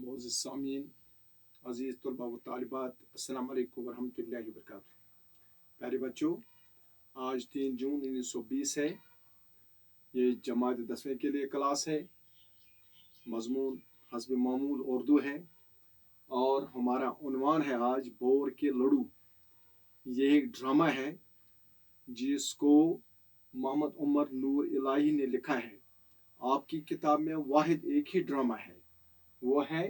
मोअज़्ज़िज़ सामीन, अज़ीज़ तलबा व तालिबात, अस्सलाम वालेकुम व रहमतुल्लाहि व बरकातुहू। प्यारे बच्चों, आज 3 जून 1920 है। ये जमात 10वीं के लिए क्लास है। मज़मून हस्ब मामूल उर्दू है और हमारा उन्वान है आज बोर के लड़ू। ये एक ड्रामा है जिसको मोहम्मद उमर नूर इलाही ने लिखा है। आपकी किताब में वाहिद एक ही ड्रामा है, वो है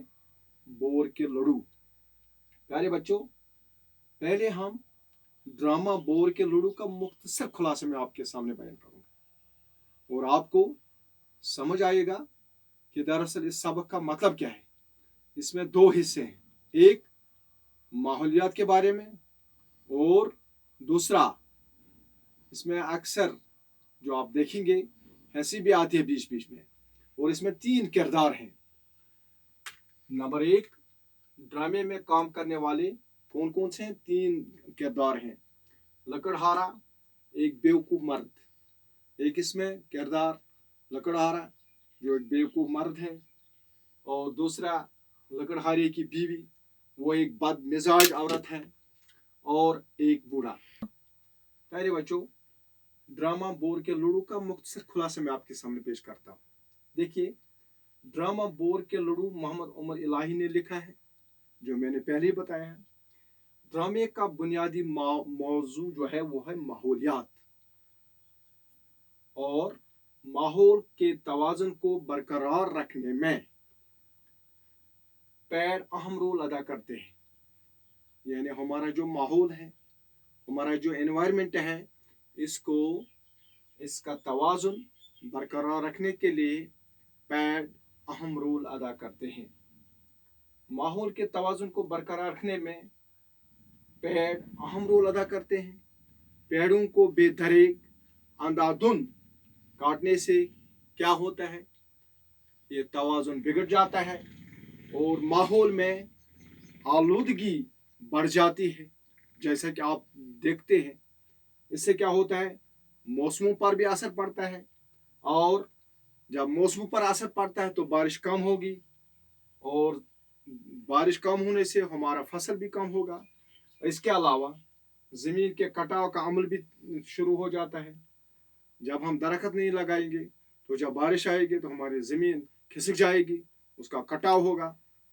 बोर के लड़ू। प्यारे बच्चों, पहले हम ड्रामा बोर के लड़ू का मुख्तसर खुलासा मैं आपके सामने बयान करूंगा और आपको समझ आएगा कि दरअसल इस सबक का मतलब क्या है। इसमें 2 हिस्से हैं, एक माहौलियात के बारे में और दूसरा इसमें अक्सर जो आप देखेंगे हंसी भी आती है बीच बीच में। और इसमें 3 किरदार हैं। नंबर 1, ड्रामे में काम करने वाले कौन कौन से हैं? 3 किरदार हैं। लकड़हारा, एक बेवकूफ़ मर्द। एक इसमें किरदार लकड़हारा जो एक बेवकूफ़ मर्द है, और दूसरा लकड़हारे की बीवी, वो एक बदमिजाज औरत है, और एक बूढ़ा। प्यारे बच्चों, ड्रामा बोर के लड़ू का मुख्तसर खुलासा मैं आपके सामने पेश करता हूँ। देखिए, ड्रामा बोर के लड़ू मोहम्मद उमर इलाही ने लिखा है, जो मैंने पहले ही बताया है। ड्रामे का बुनियादी मौजू जो है वो है माहौलियात, और माहौल के तवाज़ुन को बरकरार रखने में पेड़ अहम रोल अदा करते हैं। यानी हमारा जो माहौल है, हमारा जो एनवायरनमेंट है, इसका तवाज़ुन बरकरार रखने के लिए पेड़ अहम रोल अदा करते हैं। माहौल के तवाज़ुन को बरकरार रखने में पेड़ अहम रोल अदा करते हैं। पेड़ों को बेदरेक अंधाधुन काटने से क्या होता है? ये तवाज़ुन बिगड़ जाता है और माहौल में आलूदगी बढ़ जाती है। जैसा कि आप देखते हैं, इससे क्या होता है? मौसमों पर भी असर पड़ता है, और जब मौसमों पर असर पड़ता है तो बारिश कम होगी, और बारिश कम होने से हमारा फसल भी कम होगा। इसके अलावा ज़मीन के कटाव का अमल भी शुरू हो जाता है। जब हम दरख्त नहीं लगाएंगे तो जब बारिश आएगी तो हमारी ज़मीन खिसक जाएगी, उसका कटाव होगा।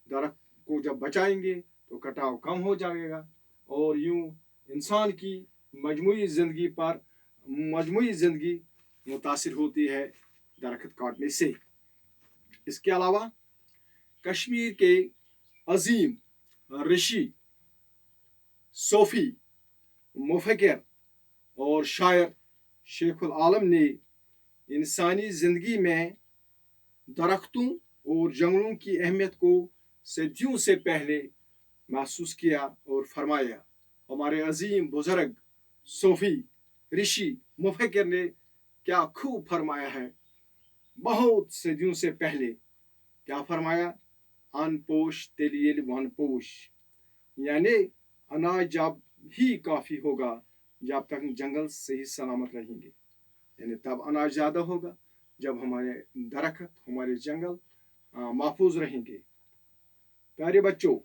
दरख्त को जब बचाएंगे तो कटाव कम हो जाएगा, और यूं इंसान की मजमूई ज़िंदगी मुतासिर होती है दरख्त काटने से। इसके अलावा कश्मीर के अजीम ऋषि, सूफी, मुफक्किर और शायर शेखुल आलम ने इंसानी ज़िंदगी में दरख्तों और जंगलों की अहमियत को सदियों से पहले महसूस किया और फरमाया। हमारे अजीम बुजुर्ग सूफी, ऋषि, मुफक्किर ने क्या खूब फरमाया है। बहुत सदियों से पहले क्या फरमाया? अनपोश तेलियल वनपोश, यानी अनाज जब ही काफ़ी होगा जब तक जंगल सही सलामत रहेंगे। यानी तब अनाज ज़्यादा होगा जब हमारे दरख्त, हमारे जंगल महफूज रहेंगे। प्यारे बच्चों,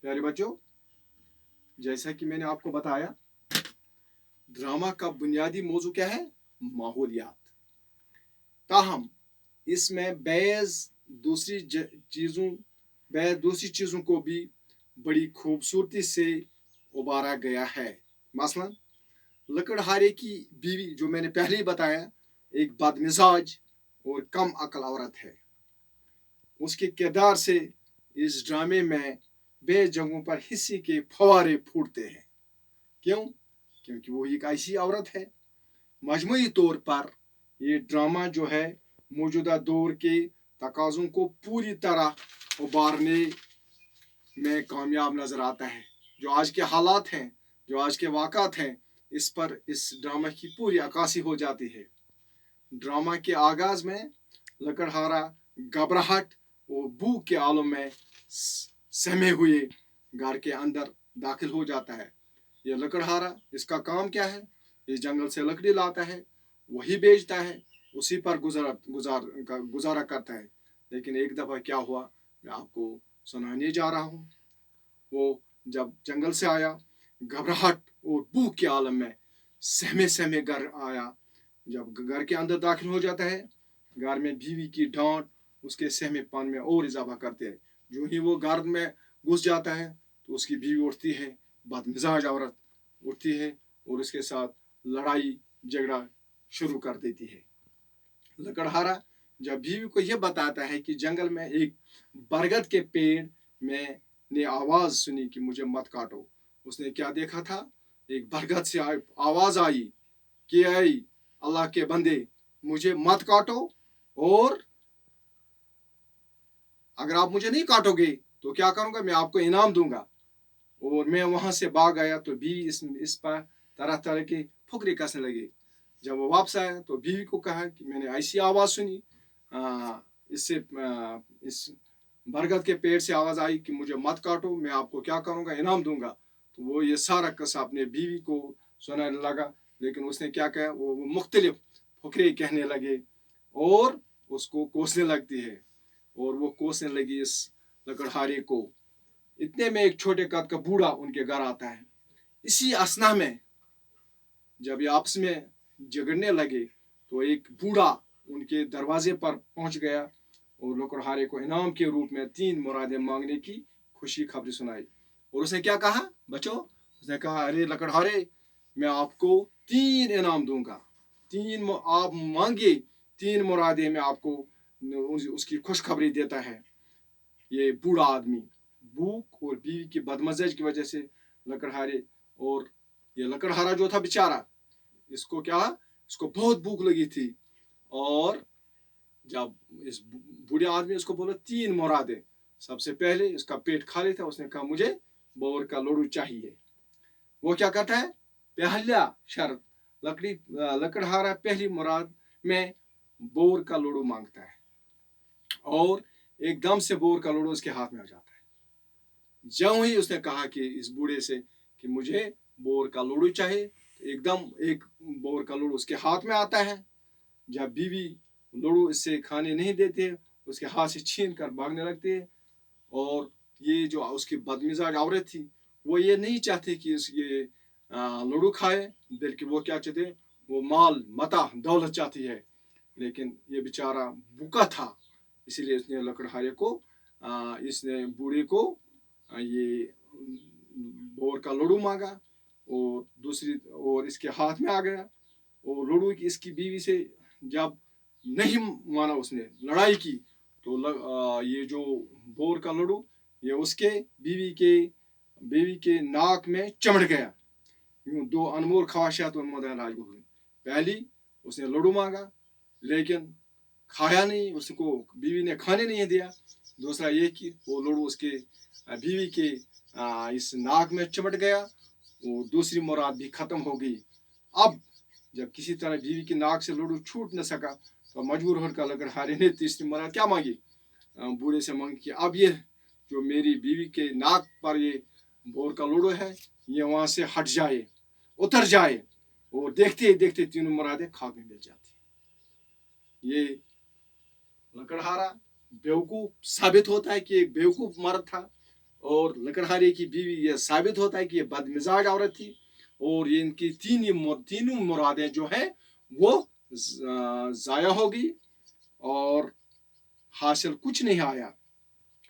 प्यारे बच्चों, जैसा कि मैंने आपको बताया, ड्रामा का बुनियादी मौजू क्या है? माहौलियात। ताहम इसमें बैज़ दूसरी चीज़ों को भी बड़ी खूबसूरती से उबारा गया है। मसलन लकड़हारे की बीवी, जो मैंने पहले ही बताया, एक बदमिजाज और कम अक्ल औरत है। उसके किरदार से इस ड्रामे में बे जगहों पर हिस्से के फवारे फूटते हैं। क्यों? क्योंकि वो एक ऐसी औरत है। मजमूई तौर पर ये ड्रामा जो है मौजूदा दौर के तकाज़ों को पूरी तरह उबारने में कामयाब नज़र आता है। जो आज के हालात हैं, जो आज के वाक़ात हैं, इस पर इस ड्रामा की पूरी अक्कासी हो जाती है। ड्रामा के आगाज़ में लकड़हारा घबराहट और भूख के आलम में सहमे हुए घर के अंदर दाखिल हो जाता है। ये लकड़हारा, इसका काम क्या है? ये जंगल से लकड़ी लाता है, वही बेचता है, उसी पर गुजारा करता है। लेकिन एक दफ़ा क्या हुआ, मैं आपको सुनाने जा रहा हूँ। वो जब जंगल से आया, घबराहट और भूख के आलम में सहमे सहमे घर आया। जब घर के अंदर दाखिल हो जाता है, घर में बीवी की डांट उसके सहमेपन में और इजाफा करते हैं। जो ही वो घर में घुस जाता है तो उसकी बीवी उठती है, बदमिजाज औरत उठती है और उसके साथ लड़ाई झगड़ा शुरू कर देती है। लकड़हारा जब बीवी को यह बताता है कि जंगल में एक बरगद के पेड़ में ने आवाज सुनी कि मुझे मत काटो, उसने क्या देखा था? एक बरगद से आवाज आई कि ऐ अल्लाह के बंदे, मुझे मत काटो, और अगर आप मुझे नहीं काटोगे तो क्या करूंगा, मैं आपको इनाम दूंगा। और मैं वहां से भाग आया तो बीवी इस पर तरह तरह के फुकरे कसने लगे। जब वो वापस आया तो बीवी को कहा कि मैंने ऐसी आवाज़ सुनी, इस बरगद के पेड़ से आवाज़ आई कि मुझे मत काटो, मैं आपको क्या करूँगा, इनाम दूंगा। तो वो ये सारा किस्सा अपने बीवी को सुनाने लगा। लेकिन उसने क्या कहा, वो मुख्तलिफ फुकरे कहने लगे और उसको कोसने लगती है, और वो कोसने लगी इस लकड़हारे को। इतने में एक छोटे कद का बूढ़ा उनके घर आता है। इसी असना में जब ये आपस में झगड़ने लगे तो एक बूढ़ा उनके दरवाजे पर पहुंच गया और लकड़हारे को इनाम के रूप में 3 मुरादें मांगने की खुशी खबरी सुनाई। और उसने क्या कहा बच्चों? उसने कहा, अरे लकड़हारे, मैं आपको 3 इनाम दूंगा, 3 आप मांगिए, 3 मुरादें मैं आपको उसकी खुशखबरी देता है। ये बूढ़ा आदमी भूख और बीवी की बदमजाजी की वजह से लकड़हारे, और ये लकड़हारा जो था बेचारा, इसको बहुत भूख लगी थी। और जब इस बूढ़े आदमी उसको बोला 3 मुरादें, सबसे पहले इसका पेट खाली था, उसने कहा मुझे बोर का लड्डू चाहिए। वो क्या करता है, पहला शर्त लकड़हारा पहली मुराद में बोर का लड्डू मांगता है और एकदम से बोर का लड्डू उसके हाथ में आ जाता है। जब ही उसने कहा कि इस बूढ़े से कि मुझे बोर का लड्डू चाहिए, तो एकदम एक बोर का लड्डू उसके हाथ में आता है। जब बीवी लड्डू इससे खाने नहीं देते, उसके हाथ से छीन कर भागने लगती है। और ये जो उसकी बदमिजाज औरत थी, वो ये नहीं चाहती कि ये लड्डू खाए, बल्कि वो क्या चाहते, वो माल मता दौलत चाहती है। लेकिन ये बेचारा भूखा था, इसीलिए उसने लकड़हारे को इसने बूढ़े को ये बोर का लड्डू मांगा और इसके हाथ में आ गया। और लड्डू की इसकी बीवी से जब नहीं माना, उसने लड़ाई की, तो ये जो बोर का लड्डू ये उसके बीवी के नाक में चमड़ गया। यूं 2 अनमोल ख्वाहिशात और मदन राज हुई। पहली, उसने लड्डू मांगा लेकिन खाया नहीं, उसको बीवी ने खाने नहीं दिया। दूसरा ये कि वो लड्डू उसके बीवी के इस नाक में चिमट गया और दूसरी मुराद भी खत्म हो गई। अब जब किसी तरह बीवी की नाक से लड्डू छूट न सका तो मजबूर होकर लकड़हारे ने तीसरी मुराद क्या मांगी, बूढ़े से मांगी कि अब ये जो मेरी बीवी के नाक पर ये बोर का लड्डू है, ये वहां से हट जाए, उतर जाए। और देखते ही देखते 3 मुरादें खाक में मिल जाती। ये लकड़हारा बेवकूफ साबित होता है कि एक बेवकूफ मर्द था, और लकड़हारे की बीवी यह साबित होता है कि ये बदमिजाज औरत थी। और ये इनकी तीनों मुरादें जो है वो ज़ाया हो गई और हासिल कुछ नहीं आया।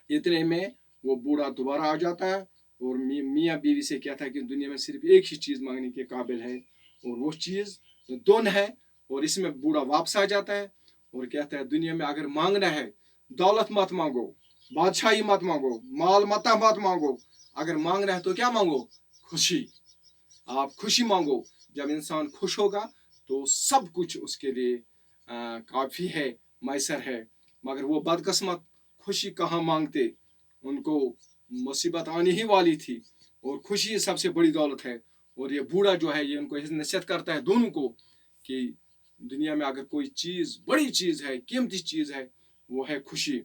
इतने में वो बूढ़ा दोबारा आ जाता है और मियाँ बीवी से कहता है कि दुनिया में सिर्फ एक ही चीज़ मांगने के काबिल है, और वो चीज़ दोन है। और इसमें बूढ़ा वापस आ जाता है और कहता है, दुनिया में अगर मांगना है, दौलत मत मांगो, बादशाही मत मांगो, माल मता मत मांगो, अगर मांगना है तो क्या मांगो, खुशी। आप खुशी मांगो। जब इंसान खुश होगा तो सब कुछ उसके लिए काफ़ी है, मैसर है। मगर वो बदकिस्मत खुशी कहाँ मांगते, उनको मुसीबत आनी ही वाली थी, और खुशी सबसे बड़ी दौलत है। और ये बूढ़ा जो है, ये उनको नसीहत करता है दोनों को कि दुनिया में अगर कोई चीज़ बड़ी चीज़ है, कीमती चीज़ है, वो है खुशी।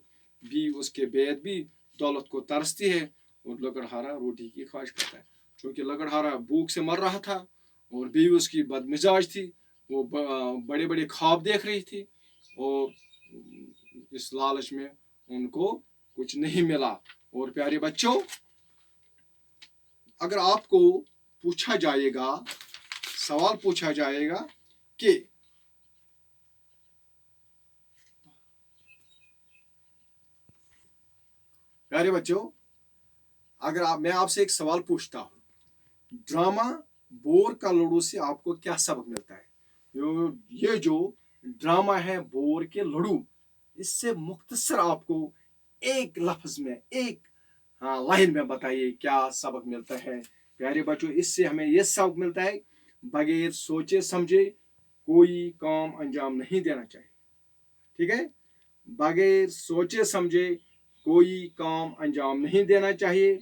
भी उसके बेद भी दौलत को तरसती है और लकड़हारा रोटी की ख्वाहिश करता है। क्योंकि लकड़हारा भूख से मर रहा था और बीवी उसकी बदमिजाज थी, वो बड़े बड़े ख्वाब देख रही थी और इस लालच में उनको कुछ नहीं मिला। और प्यारे बच्चों, अगर आपको पूछा जाएगा, सवाल पूछा जाएगा कि प्यारे बच्चों, अगर मैं आपसे एक सवाल पूछता हूँ, ड्रामा बोर का लड़ू से आपको क्या सबक मिलता है? ये जो ड्रामा है बोर के लड़ू, इससे मुख्तसर आपको एक लफ्ज में, एक लाइन में बताइए क्या सबक मिलता है। प्यारे बच्चों, इससे हमें यह सबक मिलता है, बगैर सोचे समझे कोई काम अंजाम नहीं देना चाहिए। ठीक है, बगैर सोचे समझे कोई काम अंजाम नहीं देना चाहिए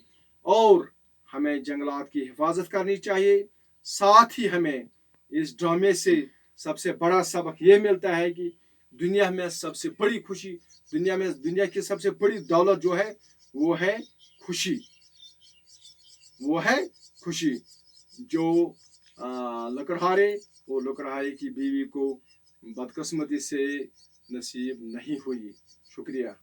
और हमें जंगलात की हिफाजत करनी चाहिए। साथ ही हमें इस ड्रामे से सबसे बड़ा सबक ये मिलता है कि दुनिया में सबसे बड़ी खुशी, दुनिया की सबसे बड़ी दौलत जो है वो है खुशी, वो है खुशी। जो लकड़हारे और लकड़हारे की बीवी को बदकिस्मती से नसीब नहीं हुई। शुक्रिया।